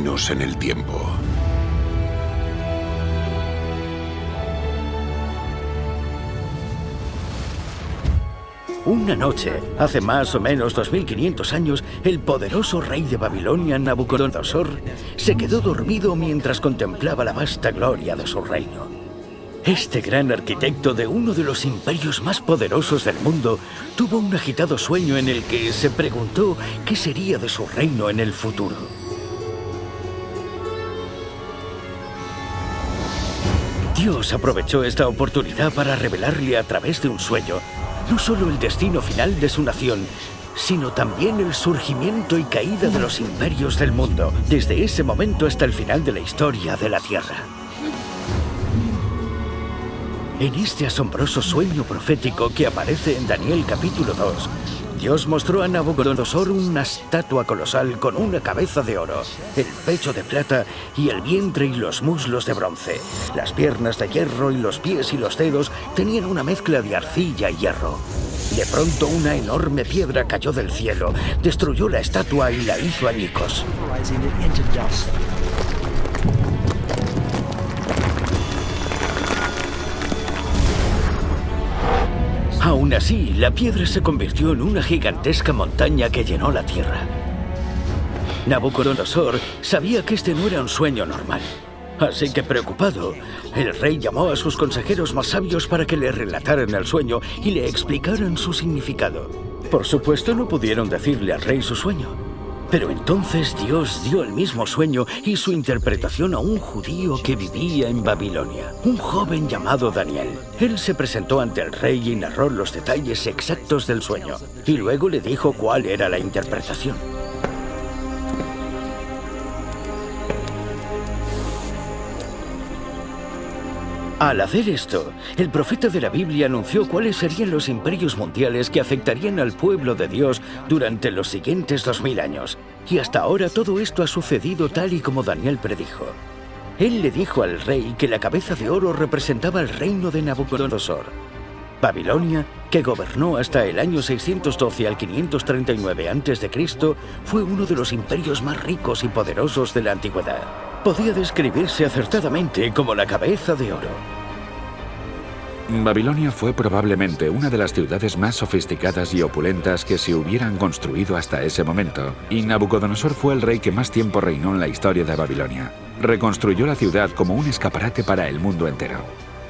caminos en el tiempo. Una noche, hace más o menos 2500 años, el poderoso rey de Babilonia, Nabucodonosor, se quedó dormido mientras contemplaba la vasta gloria de su reino. Este gran arquitecto de uno de los imperios más poderosos del mundo tuvo un agitado sueño en el que se preguntó qué sería de su reino en el futuro. Dios aprovechó esta oportunidad para revelarle a través de un sueño no solo el destino final de su nación, sino también el surgimiento y caída de los imperios del mundo, desde ese momento hasta el final de la historia de la Tierra. En este asombroso sueño profético que aparece en Daniel capítulo 2, Dios mostró a Nabucodonosor una estatua colosal con una cabeza de oro, el pecho de plata y el vientre y los muslos de bronce. Las piernas de hierro y los pies y los dedos tenían una mezcla de arcilla y hierro. De pronto una enorme piedra cayó del cielo, destruyó la estatua y la hizo añicos. Aún así, la piedra se convirtió en una gigantesca montaña que llenó la tierra. Nabucodonosor sabía que este no era un sueño normal. Así que, preocupado, el rey llamó a sus consejeros más sabios para que le relataran el sueño y le explicaran su significado. Por supuesto, no pudieron decirle al rey su sueño. Pero entonces Dios dio el mismo sueño y su interpretación a un judío que vivía en Babilonia, un joven llamado Daniel. Él se presentó ante el rey y narró los detalles exactos del sueño, y luego le dijo cuál era la interpretación. Al hacer esto, el profeta de la Biblia anunció cuáles serían los imperios mundiales que afectarían al pueblo de Dios durante los siguientes 2000 años. Y hasta ahora todo esto ha sucedido tal y como Daniel predijo. Él le dijo al rey que la cabeza de oro representaba el reino de Nabucodonosor. Babilonia, que gobernó hasta el año 612 al 539 a.C., fue uno de los imperios más ricos y poderosos de la antigüedad. Podía describirse acertadamente como la cabeza de oro. Babilonia fue probablemente una de las ciudades más sofisticadas y opulentas que se hubieran construido hasta ese momento, y Nabucodonosor fue el rey que más tiempo reinó en la historia de Babilonia. Reconstruyó la ciudad como un escaparate para el mundo entero.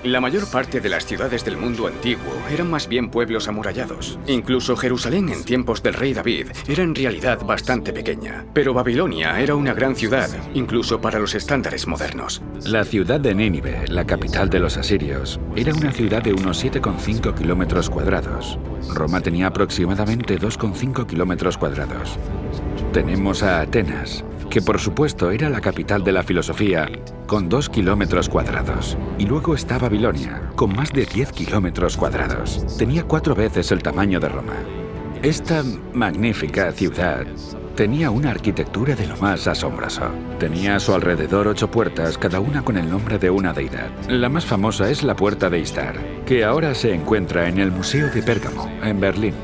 La mayor parte de las ciudades del mundo antiguo eran más bien pueblos amurallados. Incluso Jerusalén en tiempos del rey David era en realidad bastante pequeña. Pero Babilonia era una gran ciudad, incluso para los estándares modernos. La ciudad de Nínive, la capital de los asirios, era una ciudad de unos 7,5 kilómetros cuadrados. Roma tenía aproximadamente 2,5 kilómetros cuadrados. Tenemos a Atenas, que por supuesto era la capital de la filosofía, con 2 kilómetros cuadrados. Y luego está Babilonia, con más de 10 kilómetros cuadrados. Tenía 4 veces el tamaño de Roma. Esta magnífica ciudad tenía una arquitectura de lo más asombroso. Tenía a su alrededor 8 puertas, cada una con el nombre de una deidad. La más famosa es la Puerta de Istar, que ahora se encuentra en el Museo de Pérgamo, en Berlín.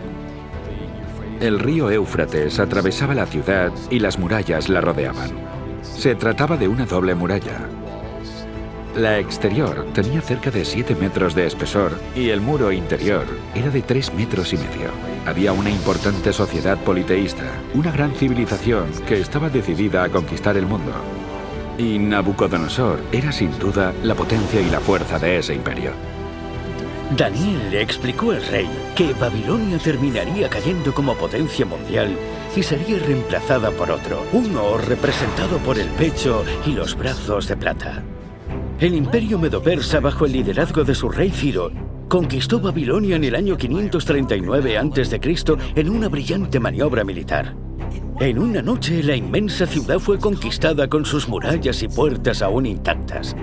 El río Éufrates atravesaba la ciudad y las murallas la rodeaban. Se trataba de una doble muralla. La exterior tenía cerca de 7 metros de espesor y el muro interior era de 3,5 metros. Había una importante sociedad politeísta, una gran civilización que estaba decidida a conquistar el mundo. Y Nabucodonosor era sin duda la potencia y la fuerza de ese imperio. Daniel le explicó al rey que Babilonia terminaría cayendo como potencia mundial y sería reemplazada por otro, uno representado por el pecho y los brazos de plata. El imperio medo-persa, bajo el liderazgo de su rey Ciro, conquistó Babilonia en el año 539 a.C. en una brillante maniobra militar. En una noche, la inmensa ciudad fue conquistada con sus murallas y puertas aún intactas.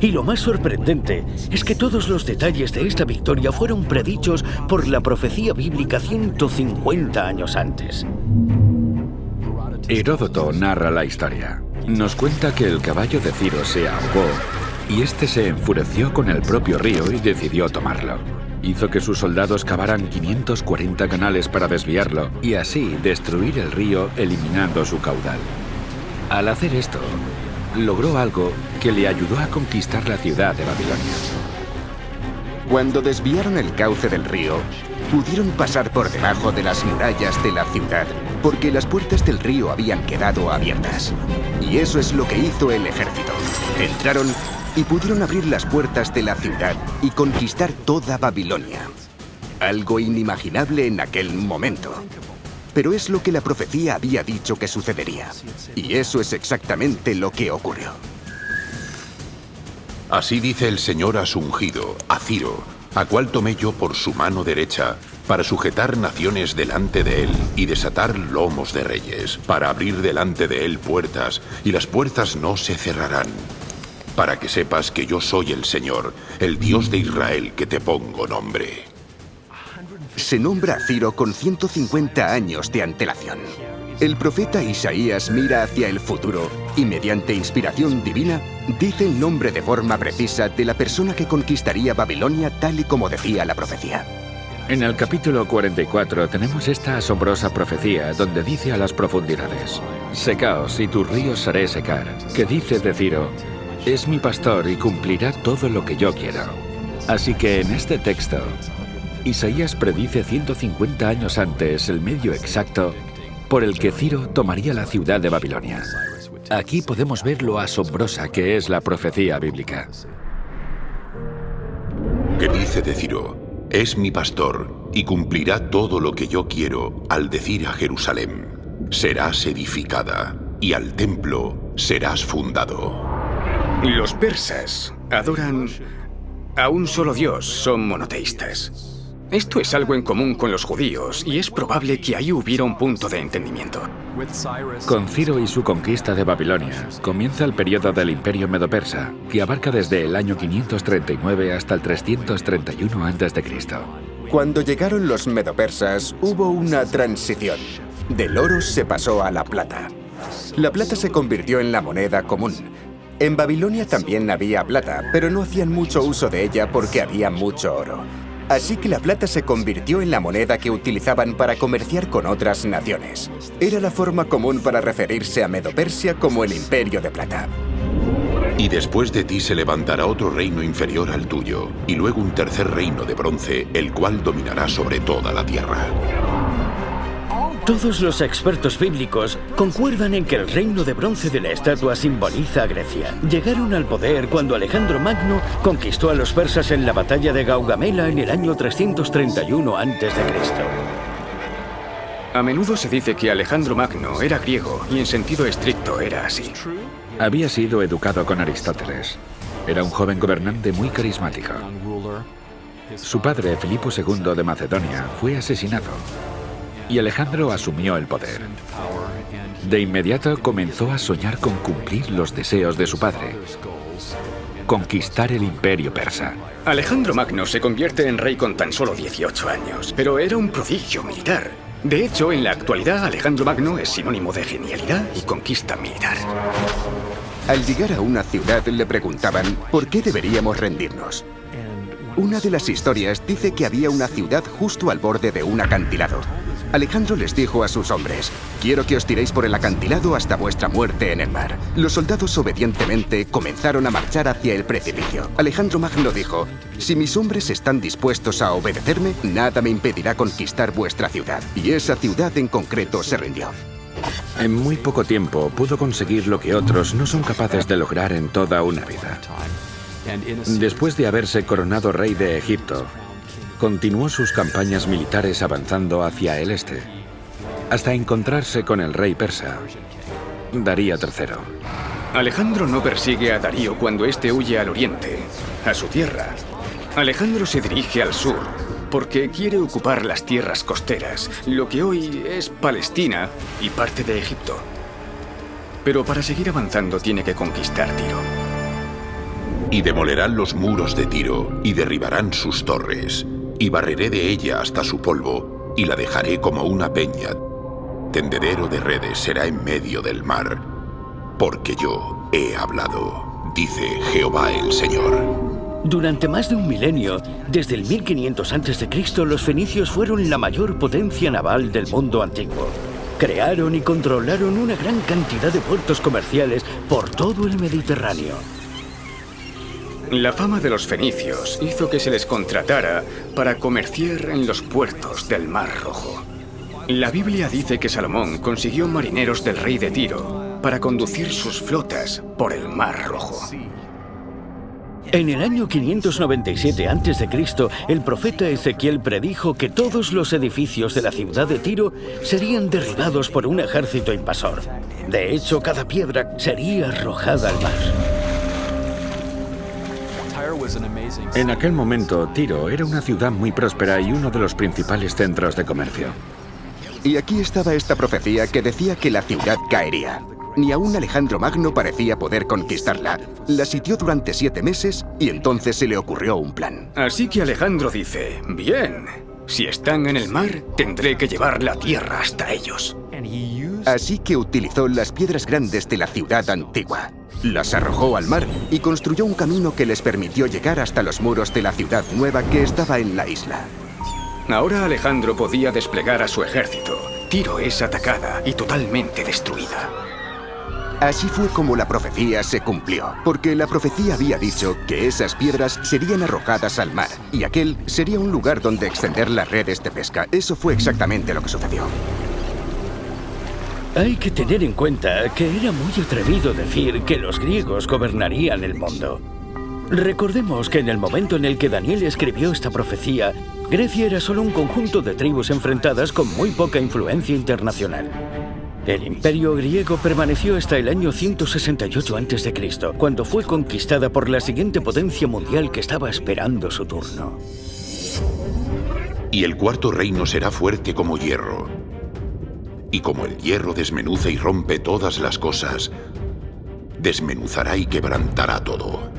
Y lo más sorprendente es que todos los detalles de esta victoria fueron predichos por la profecía bíblica 150 años antes. Heródoto narra la historia. Nos cuenta que el caballo de Ciro se ahogó y este se enfureció con el propio río y decidió tomarlo. Hizo que sus soldados cavaran 540 canales para desviarlo y así destruir el río eliminando su caudal. Al hacer esto, logró algo que le ayudó a conquistar la ciudad de Babilonia. Cuando desviaron el cauce del río, pudieron pasar por debajo de las murallas de la ciudad, porque las puertas del río habían quedado abiertas. Y eso es lo que hizo el ejército. Entraron y pudieron abrir las puertas de la ciudad y conquistar toda Babilonia. Algo inimaginable en aquel momento. Pero es lo que la profecía había dicho que sucedería. Y eso es exactamente lo que ocurrió. Así dice el Señor a su ungido, a Ciro, a cual tomé yo por su mano derecha, para sujetar naciones delante de él y desatar lomos de reyes, para abrir delante de él puertas, y las puertas no se cerrarán. Para que sepas que yo soy el Señor, el Dios de Israel, que te pongo nombre. Se nombra a Ciro con 150 años de antelación. El profeta Isaías mira hacia el futuro y, mediante inspiración divina, dice el nombre de forma precisa de la persona que conquistaría Babilonia tal y como decía la profecía. En el capítulo 44 tenemos esta asombrosa profecía donde dice a las profundidades: Secaos y tus ríos haré secar, que dice de Ciro: es mi pastor y cumplirá todo lo que yo quiero. Así que en este texto, Isaías predice 150 años antes el medio exacto por el que Ciro tomaría la ciudad de Babilonia. Aquí podemos ver lo asombrosa que es la profecía bíblica. Que dice de Ciro: es mi pastor y cumplirá todo lo que yo quiero, al decir a Jerusalén: serás edificada, y al templo serás fundado. Los persas adoran a un solo Dios, son monoteístas. Esto es algo en común con los judíos, y es probable que ahí hubiera un punto de entendimiento. Con Ciro y su conquista de Babilonia, comienza el periodo del Imperio Medo-Persa, que abarca desde el año 539 hasta el 331 a.C. Cuando llegaron los medopersas, hubo una transición. Del oro se pasó a la plata. La plata se convirtió en la moneda común. En Babilonia también había plata, pero no hacían mucho uso de ella porque había mucho oro. Así que la plata se convirtió en la moneda que utilizaban para comerciar con otras naciones. Era la forma común para referirse a Medo-Persia como el Imperio de Plata. Y después de ti se levantará otro reino inferior al tuyo, y luego un tercer reino de bronce, el cual dominará sobre toda la tierra. Todos los expertos bíblicos concuerdan en que el reino de bronce de la estatua simboliza a Grecia. Llegaron al poder cuando Alejandro Magno conquistó a los persas en la batalla de Gaugamela en el año 331 a.C. A menudo se dice que Alejandro Magno era griego y en sentido estricto era así. Había sido educado con Aristóteles. Era un joven gobernante muy carismático. Su padre, Filipo II de Macedonia, fue asesinado y Alejandro asumió el poder. De inmediato comenzó a soñar con cumplir los deseos de su padre: conquistar el imperio persa. Alejandro Magno se convierte en rey con tan solo 18 años, pero era un prodigio militar. De hecho, en la actualidad, Alejandro Magno es sinónimo de genialidad y conquista militar. Al llegar a una ciudad le preguntaban ¿por qué deberíamos rendirnos? Una de las historias dice que había una ciudad justo al borde de un acantilado. Alejandro les dijo a sus hombres: quiero que os tiréis por el acantilado hasta vuestra muerte en el mar. Los soldados obedientemente comenzaron a marchar hacia el precipicio. Alejandro Magno dijo: si mis hombres están dispuestos a obedecerme, nada me impedirá conquistar vuestra ciudad. Y esa ciudad en concreto se rindió. En muy poco tiempo pudo conseguir lo que otros no son capaces de lograr en toda una vida. Después de haberse coronado rey de Egipto, continuó sus campañas militares avanzando hacia el este, hasta encontrarse con el rey persa, Darío III. Alejandro no persigue a Darío cuando éste huye al oriente, a su tierra. Alejandro se dirige al sur, porque quiere ocupar las tierras costeras, lo que hoy es Palestina y parte de Egipto. Pero para seguir avanzando tiene que conquistar Tiro. Y demolerán los muros de Tiro, y derribarán sus torres, y barreré de ella hasta su polvo, y la dejaré como una peña. Tendedero de redes será en medio del mar, porque yo he hablado, dice Jehová el Señor. Durante más de un milenio, desde el 1500 a.C., los fenicios fueron la mayor potencia naval del mundo antiguo. Crearon y controlaron una gran cantidad de puertos comerciales por todo el Mediterráneo. La fama de los fenicios hizo que se les contratara para comerciar en los puertos del Mar Rojo. La Biblia dice que Salomón consiguió marineros del rey de Tiro para conducir sus flotas por el Mar Rojo. En el año 597 a.C., el profeta Ezequiel predijo que todos los edificios de la ciudad de Tiro serían derribados por un ejército invasor. De hecho, cada piedra sería arrojada al mar. En aquel momento, Tiro era una ciudad muy próspera y uno de los principales centros de comercio. Y aquí estaba esta profecía que decía que la ciudad caería. Ni aún Alejandro Magno parecía poder conquistarla. La sitió durante 7 meses y entonces se le ocurrió un plan. Así que Alejandro dice, bien, si están en el mar, tendré que llevar la tierra hasta ellos. Así que utilizó las piedras grandes de la ciudad antigua. Las arrojó al mar y construyó un camino que les permitió llegar hasta los muros de la ciudad nueva que estaba en la isla. Ahora Alejandro podía desplegar a su ejército. Tiro es atacada y totalmente destruida. Así fue como la profecía se cumplió, porque la profecía había dicho que esas piedras serían arrojadas al mar y aquel sería un lugar donde extender las redes de pesca. Eso fue exactamente lo que sucedió. Hay que tener en cuenta que era muy atrevido decir que los griegos gobernarían el mundo. Recordemos que en el momento en el que Daniel escribió esta profecía, Grecia era solo un conjunto de tribus enfrentadas con muy poca influencia internacional. El imperio griego permaneció hasta el año 168 a.C., cuando fue conquistada por la siguiente potencia mundial que estaba esperando su turno. Y el cuarto reino será fuerte como hierro. Y como el hierro desmenuza y rompe todas las cosas, desmenuzará y quebrantará todo.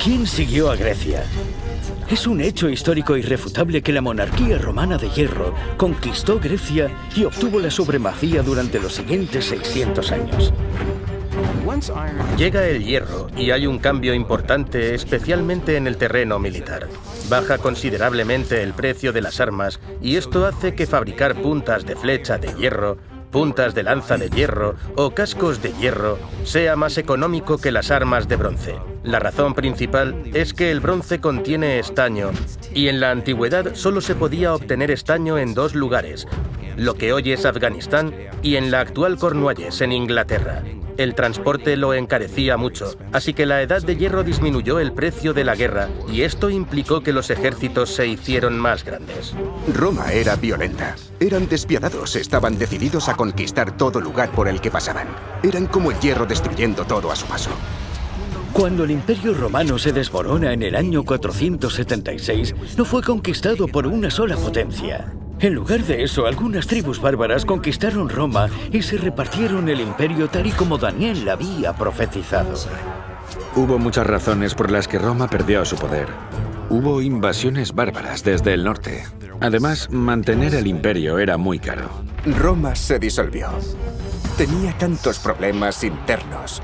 ¿Quién siguió a Grecia? Es un hecho histórico irrefutable que la monarquía romana de hierro conquistó Grecia y obtuvo la supremacía durante los siguientes 600 años. Llega el hierro y hay un cambio importante, especialmente en el terreno militar. Baja considerablemente el precio de las armas y esto hace que fabricar puntas de flecha de hierro, puntas de lanza de hierro o cascos de hierro sea más económico que las armas de bronce. La razón principal es que el bronce contiene estaño y en la antigüedad solo se podía obtener estaño en 2 lugares, lo que hoy es Afganistán y en la actual Cornualles, en Inglaterra. El transporte lo encarecía mucho, así que la edad de hierro disminuyó el precio de la guerra y esto implicó que los ejércitos se hicieron más grandes. Roma era violenta. Eran despiadados, estaban decididos a conquistar todo lugar por el que pasaban. Eran como el hierro destruyendo todo a su paso. Cuando el Imperio Romano se desmorona en el año 476, no fue conquistado por una sola potencia. En lugar de eso, algunas tribus bárbaras conquistaron Roma y se repartieron el imperio tal y como Daniel había profetizado. Hubo muchas razones por las que Roma perdió su poder. Hubo invasiones bárbaras desde el norte. Además, mantener el imperio era muy caro. Roma se disolvió. Tenía tantos problemas internos.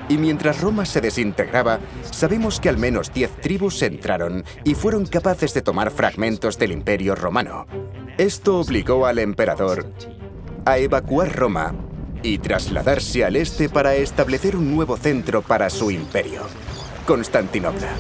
Y mientras Roma se desintegraba, sabemos que al menos 10 tribus entraron y fueron capaces de tomar fragmentos del Imperio Romano. Esto obligó al emperador a evacuar Roma y trasladarse al este para establecer un nuevo centro para su imperio, Constantinopla.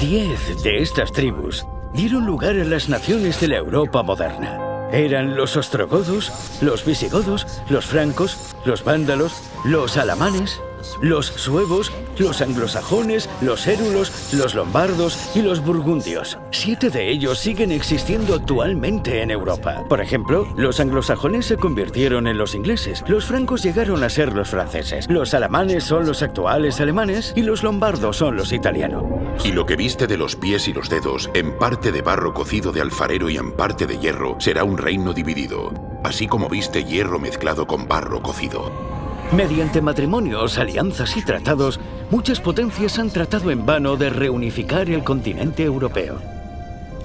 10 de estas tribus dieron lugar a las naciones de la Europa moderna. Eran los ostrogodos, los visigodos, los francos, los vándalos, los alamanes, los suevos, los anglosajones, los érulos, los lombardos y los burgundios. 7 de ellos siguen existiendo actualmente en Europa. Por ejemplo, los anglosajones se convirtieron en los ingleses, los francos llegaron a ser los franceses, los alamanes son los actuales alemanes y los lombardos son los italianos. Y lo que viste de los pies y los dedos, en parte de barro cocido de alfarero y en parte de hierro, será un reino dividido, así como viste hierro mezclado con barro cocido. Mediante matrimonios, alianzas y tratados, muchas potencias han tratado en vano de reunificar el continente europeo.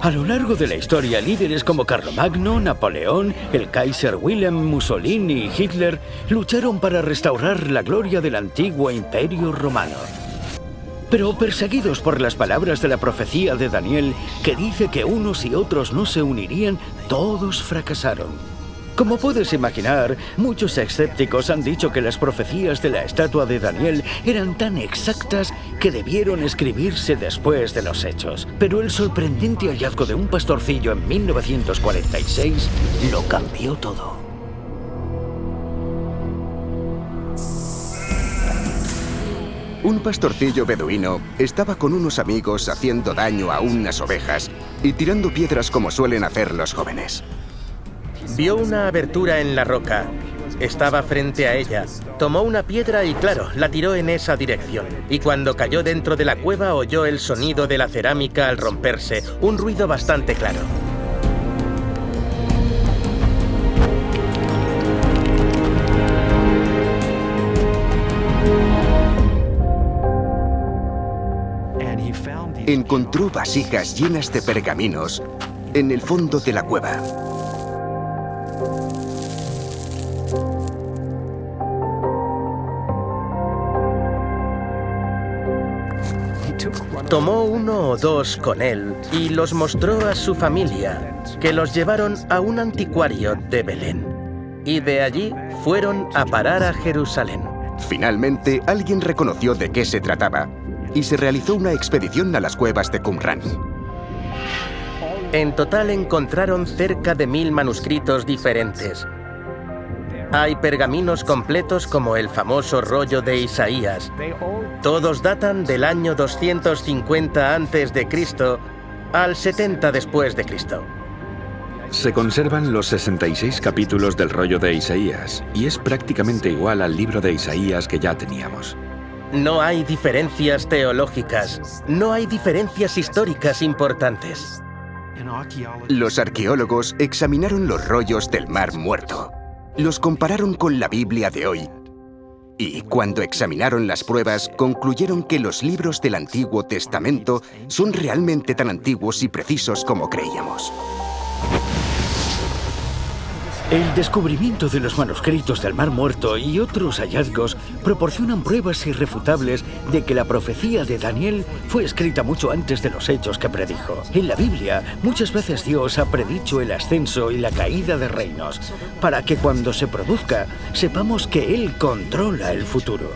A lo largo de la historia, líderes como Carlomagno, Napoleón, el Kaiser Wilhelm, Mussolini y Hitler lucharon para restaurar la gloria del antiguo Imperio Romano. pero perseguidos por las palabras de la profecía de Daniel, que dice que unos y otros no se unirían, todos fracasaron. Como puedes imaginar, muchos escépticos han dicho que las profecías de la estatua de Daniel eran tan exactas que debieron escribirse después de los hechos. Pero el sorprendente hallazgo de un pastorcillo en 1946 lo cambió todo. Un pastorcillo beduino estaba con unos amigos haciendo daño a unas ovejas y tirando piedras como suelen hacer los jóvenes. Vio una abertura en la roca. Estaba frente a ella. Tomó una piedra y, claro, la tiró en esa dirección. Y cuando cayó dentro de la cueva oyó el sonido de la cerámica al romperse, un ruido bastante claro. Encontró vasijas llenas de pergaminos en el fondo de la cueva. Tomó uno o dos con él y los mostró a su familia, que los llevaron a un anticuario de Belén. Y de allí fueron a parar a Jerusalén. Finalmente, alguien reconoció de qué se trataba y se realizó una expedición a las cuevas de Qumran. En total encontraron cerca de 1000 manuscritos diferentes. Hay pergaminos completos como el famoso rollo de Isaías. Todos datan del año 250 a.C. al 70 después de Cristo. Se conservan los 66 capítulos del rollo de Isaías, y es prácticamente igual al libro de Isaías que ya teníamos. No hay diferencias teológicas, no hay diferencias históricas importantes. Los arqueólogos examinaron los rollos del Mar Muerto. Los compararon con la Biblia de hoy. Y cuando examinaron las pruebas, concluyeron que los libros del Antiguo Testamento son realmente tan antiguos y precisos como creíamos. El descubrimiento de los manuscritos del Mar Muerto y otros hallazgos proporcionan pruebas irrefutables de que la profecía de Daniel fue escrita mucho antes de los hechos que predijo. En la Biblia, muchas veces Dios ha predicho el ascenso y la caída de reinos, para que cuando se produzca, sepamos que Él controla el futuro.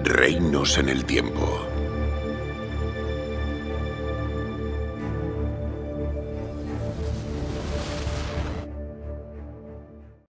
Reinos en el tiempo.